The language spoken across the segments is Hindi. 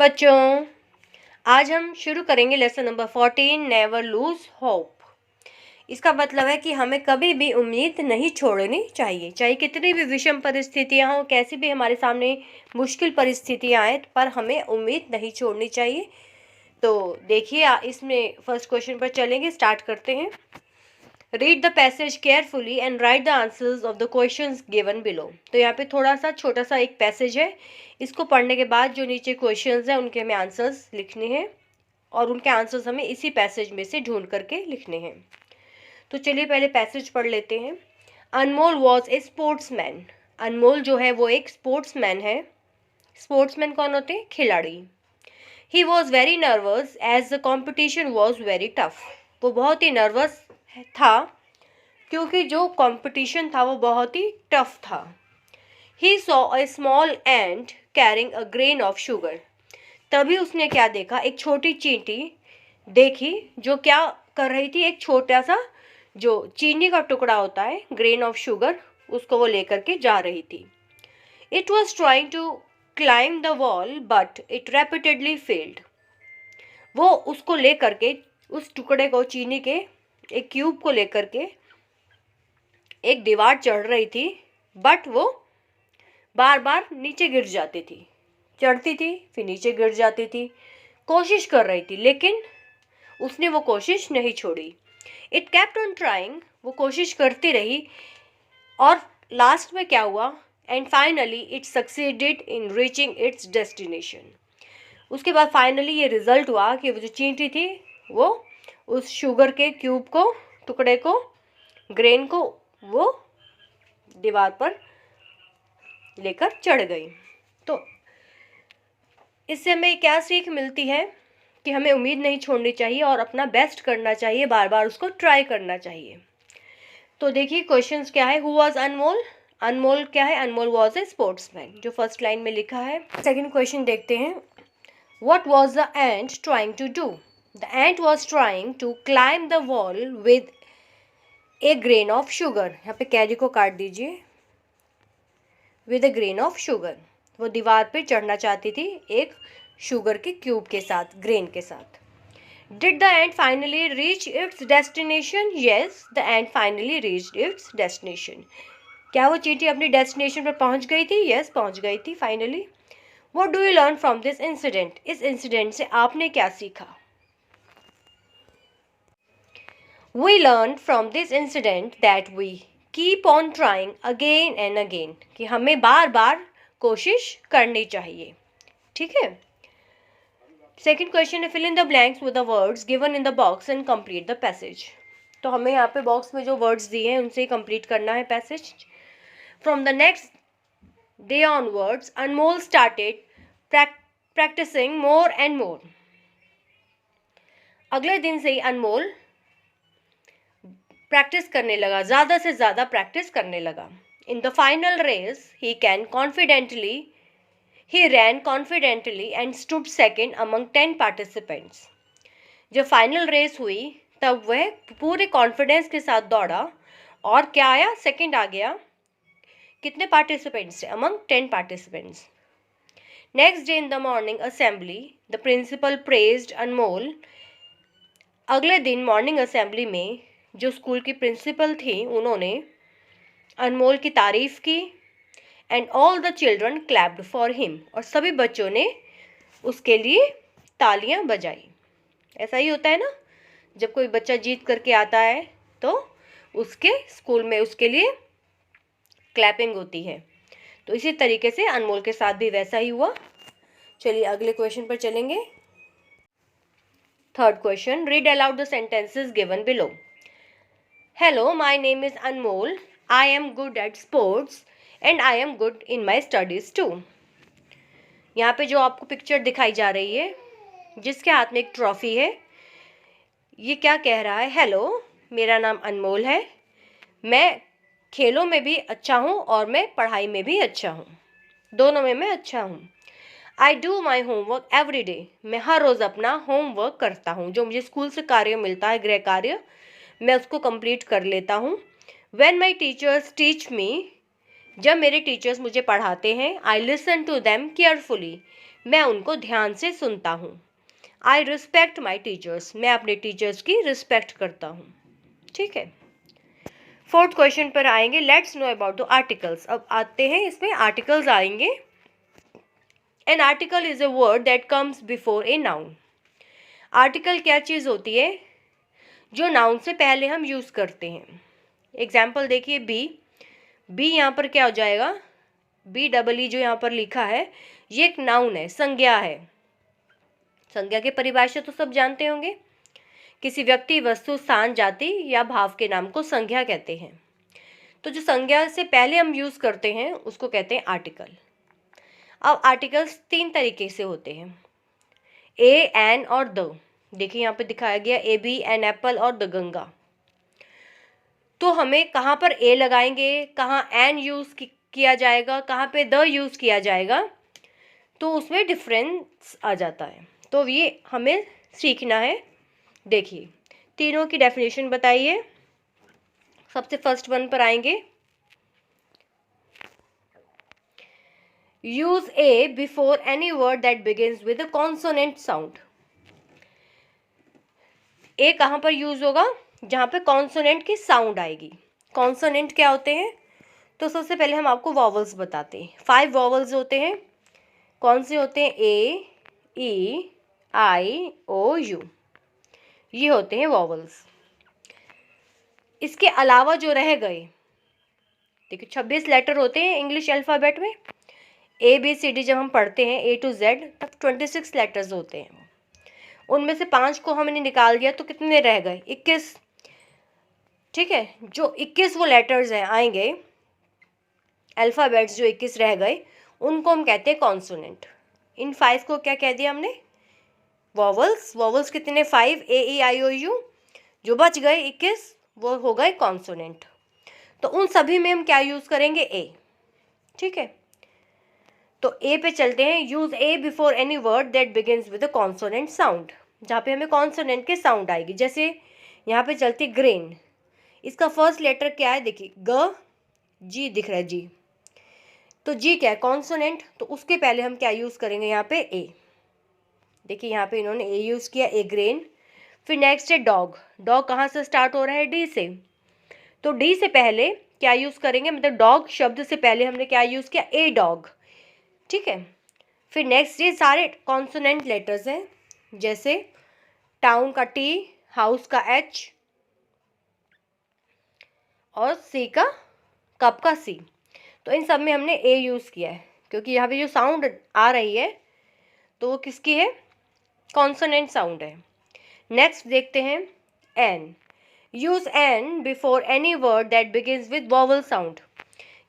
बच्चों, आज हम शुरू करेंगे lesson number 14 never lose hope. इसका मतलब है कि हमें कभी भी उम्मीद नहीं छोड़नी चाहिए, चाहे कितनी भी विषम परिस्थितियां हों, कैसी भी हमारे सामने मुश्किल परिस्थितियां आए, पर हमें उम्मीद नहीं छोड़नी चाहिए। तो देखिए, इसमें फर्स्ट क्वेश्चन पर चलेंगे, स्टार्ट करते हैं। Read the passage carefully and right the answers of the questions given below. तो यहाँ पे थोड़ा सा छोटा सा एक पैसेज है, इसको पढ़ने के बाद जो नीचे क्वेश्चंस हैं उनके हमें आंसर्स लिखने हैं और उनके आंसर्स हमें इसी पैसेज में से ढूंढ करके लिखने हैं। तो चलिए पहले पैसेज पढ़ लेते हैं। अनमोल वॉज ए स्पोर्ट्समैन। अनमोल जो है वो एक स्पोर्ट्समैन है। स्पोर्ट्समैन कौन होते हैं? खिलाड़ी। He was very nervous as the competition was very tough. वो बहुत ही नर्वस था क्योंकि जो कंपटीशन था वो बहुत ही टफ था। He saw a small ant carrying a grain of sugar. तभी उसने क्या देखा? एक छोटी चींटी देखी जो क्या कर रही थी, एक छोटा सा जो चीनी का टुकड़ा होता है, ग्रेन ऑफ शुगर, उसको वो लेकर के जा रही थी। It was trying to climb the wall but it repeatedly failed. वो उसको लेकर के, उस टुकड़े को, चीनी के एक क्यूब को लेकर के एक दीवार चढ़ रही थी, बट वो बार बार नीचे गिर जाती थी। चढ़ती थी फिर नीचे गिर जाती थी। कोशिश कर रही थी लेकिन उसने वो कोशिश नहीं छोड़ी। It kept on trying. वो कोशिश करती रही और लास्ट में क्या हुआ? And finally it succeeded in reaching it's destination. उसके बाद फाइनली ये रिजल्ट हुआ कि वो जो चींटी थी वो उस शुगर के क्यूब को, टुकड़े को, ग्रेन को वो दीवार पर लेकर चढ़ गई। तो इससे हमें क्या सीख मिलती है कि हमें उम्मीद नहीं छोड़नी चाहिए और अपना बेस्ट करना चाहिए, बार बार उसको ट्राई करना चाहिए। तो देखिए क्वेश्चंस क्या है। हु वाज अनमोल? अनमोल क्या है? अनमोल वाज ए स्पोर्ट्समैन, जो फर्स्ट लाइन में लिखा है। सेकंड क्वेश्चन देखते हैं। What was the ant trying to do? The ant was trying to climb the wall with a grain of sugar. यहाँ पे कैरी को काट दीजिए। With a grain of sugar, वो दीवार पे चढ़ना चाहती थी एक शुगर के क्यूब के साथ, ग्रेन के साथ। Did the ant finally reach its destination? Yes, the ant finally reached it's destination. क्या वो चींटी अपनी डेस्टिनेशन पर पहुंच गई थी? यस, पहुंच गई थी finally. What do you learn from this incident? इस इंसिडेंट से आपने क्या सीखा? We learned from this incident that we keep on trying again and again, कि हमें बार बार कोशिश करनी चाहिए। ठीक है। सेकेंड क्वेश्चन है, fill in the blanks with the words given in the box and complete the passage. तो हमें यहाँ पे बॉक्स में जो वर्ड्स दिए हैं उनसे कंप्लीट करना है passage. From the next day onwards Anmol started practising more and more. अगले दिन से ही अनमोल प्रैक्टिस करने लगा, ज़्यादा से ज़्यादा प्रैक्टिस करने लगा। In the final race he ran confidently and stood second among 10 participants. जब फाइनल रेस हुई तब वह पूरे कॉन्फिडेंस के साथ दौड़ा और क्या आया? सेकंड आ गया। कितने पार्टिसिपेंट्स थे? Among 10 participants. Next day in the morning assembly the principal praised Anmol. अगले दिन मॉर्निंग असेंबली में जो स्कूल की प्रिंसिपल थी उन्होंने अनमोल की तारीफ की। And all the children clapped for him. और सभी बच्चों ने उसके लिए तालियां बजाई। ऐसा ही होता है ना, जब कोई बच्चा जीत करके आता है तो उसके स्कूल में उसके लिए क्लैपिंग होती है। तो इसी तरीके से अनमोल के साथ भी वैसा ही हुआ। चलिए अगले क्वेश्चन पर चलेंगे। Third question, read aloud the sentences given below. Hello, my name is Anmol. I am good at sports and I am good in my studies too. यहाँ पे जो आपको पिक्चर दिखाई जा रही है, जिसके हाथ में एक ट्रॉफी है, ये क्या कह रहा है? हेलो, मेरा नाम अनमोल है, मैं खेलों में भी अच्छा हूँ और मैं पढ़ाई में भी अच्छा हूँ, दोनों में मैं अच्छा हूँ। I do my homework every day. मैं हर रोज़ अपना होमवर्क करता हूँ, जो मुझे स्कूल से कार्य मिलता है, गृह कार्य, मैं उसको कंप्लीट कर लेता हूँ। When my teachers teach me, जब मेरे टीचर्स मुझे पढ़ाते हैं, I listen to them carefully, मैं उनको ध्यान से सुनता हूँ। आई रिस्पेक्ट माई टीचर्स, मैं अपने टीचर्स की रिस्पेक्ट करता हूँ। ठीक है, फोर्थ क्वेश्चन पर आएंगे, let's know about the articles. अब आते हैं, इसमें आर्टिकल्स आएंगे। An article is a word that comes before a noun. Article क्या चीज़ होती है? जो नाउन से पहले हम यूज़ करते हैं। एग्जाम्पल देखिए, बी यहाँ पर क्या हो जाएगा? BEE जो यहाँ पर लिखा है, ये एक नाउन है, संज्ञा है। संज्ञा की परिभाषा तो सब जानते होंगे। किसी व्यक्ति, वस्तु, स्थान, जाति या भाव के नाम को संज्ञा कहते हैं। तो जो संज्ञा से पहले हम यूज़ करते हैं उसको कहते हैं आर्टिकल। अब आर्टिकल्स 3 तरीके से होते हैं, ए, एन और द। देखिए यहाँ पे दिखाया गया ए, बी, एन एप्पल और द गंगा। तो हमें कहाँ पर ए लगाएंगे, कहाँ एन यूज़ किया जाएगा, कहाँ पे द यूज़ किया जाएगा, तो उसमें डिफरेंस आ जाता है। तो ये हमें सीखना है। देखिए तीनों की डेफिनेशन बताइए। सबसे फर्स्ट वन पर आएंगे, use a before any word that begins with a consonant sound. A कहाँ पर यूज होगा? जहाँ पे कॉन्सोनेंट की साउंड आएगी। कॉन्सोनेंट क्या होते हैं? तो सबसे पहले हम आपको वॉवल्स बताते हैं। 5 वॉवल्स होते हैं। कौन से होते हैं? ए, ई, आई, ओ, यू, ये होते हैं वॉवल्स। इसके अलावा जो रह गए, देखिए 26 लेटर होते हैं इंग्लिश अल्फ़ाबेट में। ABCD जब हम पढ़ते हैं A to Z, तब 26 लेटर्स होते हैं। उनमें से 5 को हमने निकाल दिया तो कितने रह गए? 21। ठीक है, जो 21 वो लेटर्स हैं आएंगे, अल्फ़ाबेट्स जो 21 रह गए, उनको हम कहते हैं कॉन्सोनेंट। इन 5 को क्या कह दिया हमने? वॉवल्स। वॉवल्स कितने? 5, AEIOU। जो बच गए 21 वो हो गए कॉन्सोनेंट। तो उन सभी में हम क्या यूज़ करेंगे? ए। ठीक है, तो ए पे चलते हैं। Use A before any word that begins with a consonant sound, जहाँ पे हमें कॉन्सोनेंट के साउंड आएगी। जैसे यहाँ पे चलती ग्रेन, इसका फर्स्ट लेटर क्या है? देखिए ग, जी दिख रहा है, जी। तो जी क्या है? कॉन्सोनेंट। तो उसके पहले हम क्या यूज़ करेंगे? यहाँ पे ए। देखिए यहाँ पे इन्होंने ए यूज़ किया, ए ग्रेन। फिर नेक्स्ट है डॉग। डॉग कहाँ से स्टार्ट हो रहा है? डी से। तो डी से पहले क्या यूज़ करेंगे? मतलब डॉग शब्द से पहले हमने क्या यूज़ किया? A dog. ठीक है, फिर नेक्स्ट ये सारे कॉन्सोनेंट लेटर्स हैं। जैसे टाउन का टी, हाउस का एच और सी का, कप का सी। तो इन सब में हमने ए यूज़ किया है, क्योंकि यहाँ पे जो साउंड आ रही है तो वो किसकी है? कॉन्सोनेंट साउंड है। नेक्स्ट देखते हैं an. Use an before any word that begins with vowel sound,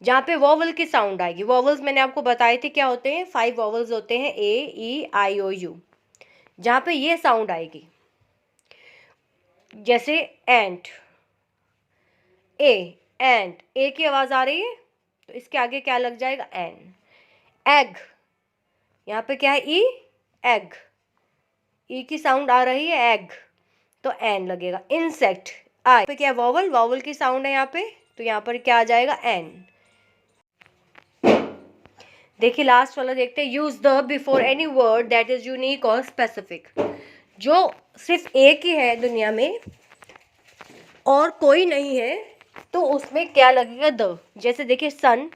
जहाँ पे वॉवल की साउंड आएगी। वॉवल्स मैंने आपको बताए थे क्या होते हैं? 5 वॉवल्स होते हैं, AEIOU, जहाँ पे ये साउंड आएगी। जैसे एंट, एंट, ए की आवाज़ आ रही है तो इसके आगे क्या लग जाएगा? एन। एग, यहाँ पे क्या है? ई, एग, ई की साउंड आ रही है, एग, तो एन लगेगा। इंसेक्ट, आई पे क्या है? वॉवल, वॉवल की साउंड है यहाँ पे, तो यहाँ पर क्या आ जाएगा? एन। देखिए लास्ट वाला देखते हैं, use the before any word that is unique और स्पेसिफिक, जो सिर्फ एक ही है दुनिया में और कोई नहीं है, तो उसमें क्या लगेगा? द। जैसे देखिए सन,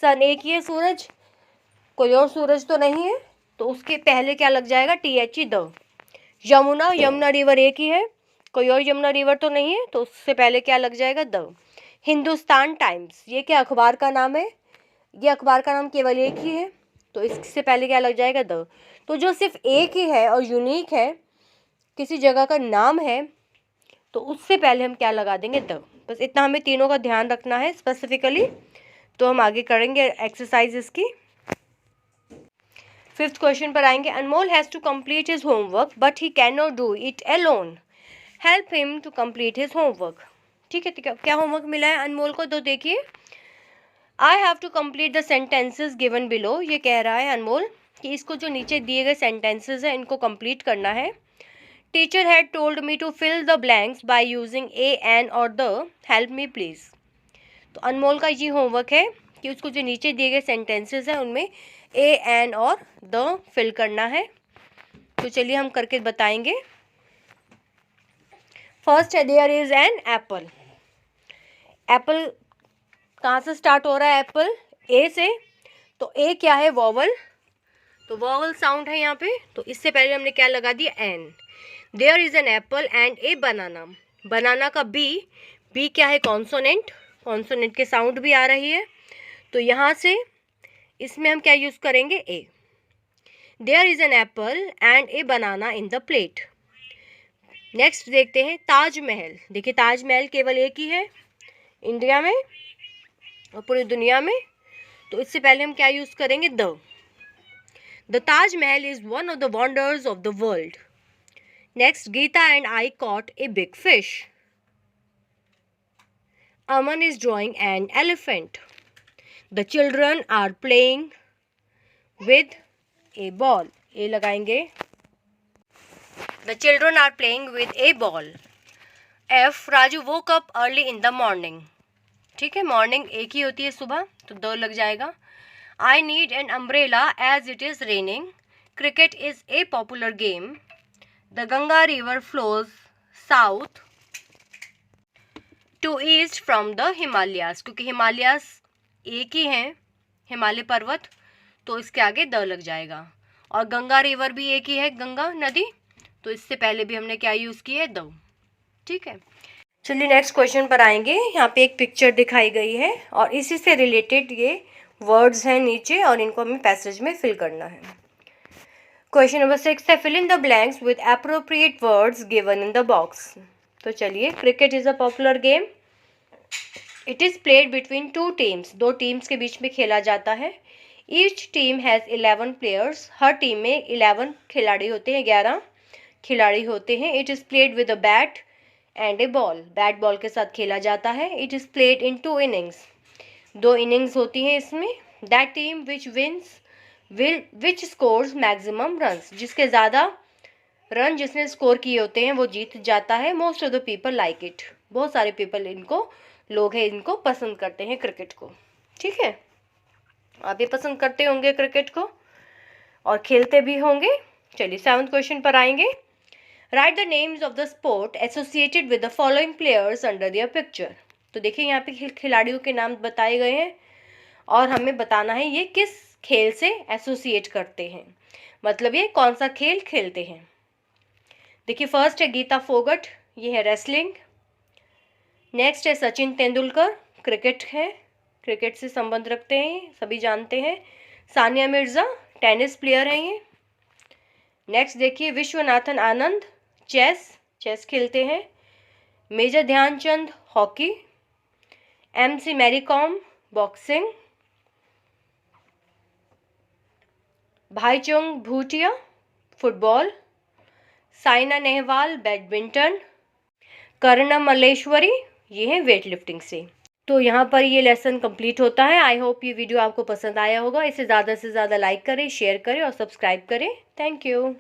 सन एक ही है, सूरज, कोई और सूरज तो नहीं है, तो उसके पहले क्या लग जाएगा? THE, the. Yamuna, Yamuna river एक ही है, कोई और यमुना रिवर तो नहीं है, तो उससे पहले क्या लग जाएगा? द। हिंदुस्तान टाइम्स, ये क्या अखबार का नाम है? ये अखबार का नाम केवल एक ही है, तो इससे पहले क्या लग जाएगा? द। तो जो सिर्फ एक ही है और यूनिक है, किसी जगह का नाम है, तो उससे पहले हम क्या लगा देंगे? द। बस इतना हमें तीनों का ध्यान रखना है स्पेसिफिकली। तो हम आगे करेंगे एक्सरसाइज इसकी। 5th क्वेश्चन पर आएंगे, Anmol has to complete his homework but he can not do it alone, help him to complete his homework. ठीक है, क्या होमवर्क मिला है अनमोल को? तो देखिए, I have to complete the sentences given below. ये कह रहा है अनमोल कि इसको जो नीचे दिए गए सेंटेंसेज हैं इनको कंप्लीट करना है। Teacher had told me to fill the blanks by using a, an और द, हेल्प मी प्लीज़। तो अनमोल का ये होमवर्क है कि उसको जो नीचे दिए गए सेंटेंसेज हैं उनमें ए, एन और द फिल करना है। तो चलिए हम करके बताएंगे। फर्स्ट है there is an apple. Apple कहाँ से स्टार्ट हो रहा है? एप्पल ए से। तो ए क्या है? वॉवल। तो वॉवल साउंड है यहाँ पे, तो इससे पहले हमने क्या लगा दिया? An. There is an apple and a banana. Banana का बी, बी क्या है? कॉन्सोनेंट। कॉन्सोनेंट के साउंड भी आ रही है, तो यहाँ से इसमें हम क्या यूज़ करेंगे? ए। There is an apple and a banana in the plate. Next देखते हैं ताजमहल। देखिए ताजमहल केवल एक ही है इंडिया में और पूरी दुनिया में, तो इससे पहले हम क्या यूज़ करेंगे? The Taj Mahal is one of the wonders of the world. Next Geeta and I caught a big fish. Aman is drawing an elephant. The children are playing with a ball. A लगाएंगे। The children are playing with a ball. F Raju woke up early in the morning. ठीक है, मॉर्निंग एक ही होती है सुबह, तो द लग जाएगा। I need an umbrella as it is raining. Cricket is a popular game. The Ganga river flows south to east from the Himalayas. क्योंकि हिमालयाज एक ही हैं, हिमालय पर्वत, तो इसके आगे द लग जाएगा। और गंगा रिवर भी एक ही है, गंगा नदी, तो इससे पहले भी हमने क्या यूज़ की है? द। ठीक है, चलिए नेक्स्ट क्वेश्चन पर आएंगे। यहाँ पे एक पिक्चर दिखाई गई है और इसी से रिलेटेड ये वर्ड्स हैं नीचे, और इनको हमें पैसेज में फिल करना है। क्वेश्चन नंबर 6 है fill in the blanks with appropriate words given in the box. तो चलिए, cricket is a popular game. It is played between two teams. दो टीम्स के बीच में खेला जाता है। Each team has 11 players. हर टीम में 11 खिलाड़ी होते हैं, 11 खिलाड़ी होते हैं। It is played with a bat and a ball. Bat ball के साथ खेला जाता है। It is played in 2 innings. 2 innings होती हैं इसमें। That team which wins which scores maximum runs. जिसके ज़्यादा रन जिसने स्कोर किए होते हैं वो जीत जाता है। Most of the people like it. बहुत सारे पीपल लोग हैं इनको पसंद करते हैं, क्रिकेट को। ठीक है, आप भी पसंद करते होंगे क्रिकेट को और खेलते भी होंगे। चलिए 7th क्वेश्चन पर आएंगे। Write the names of the sport associated with the following players under their picture. तो देखिए यहाँ पे खिलाड़ियों के नाम बताए गए हैं और हमें बताना है ये किस खेल से एसोसिएट करते हैं, मतलब ये कौन सा खेल खेलते हैं। देखिए फर्स्ट है गीता फोगट, ये है रेसलिंग। नेक्स्ट है सचिन तेंदुलकर, क्रिकेट है, क्रिकेट से संबंध रखते हैं, सभी जानते हैं। सानिया मिर्ज़ा टेनिस प्लेयर हैं ये। नेक्स्ट देखिए विश्वनाथन आनंद, चेस खेलते हैं। Major Dhyanchand hockey. MC Mary Kom boxing. Bhaichung Bhutia football. Saina Nehwal badminton. Karnam Malleswari ये है वेट लिफ्टिंग से। तो यहाँ पर ये लेसन कंप्लीट होता है। आई होप ये वीडियो आपको पसंद आया होगा। इसे ज़्यादा से ज़्यादा लाइक करें, शेयर करें और सब्सक्राइब करें। Thank you.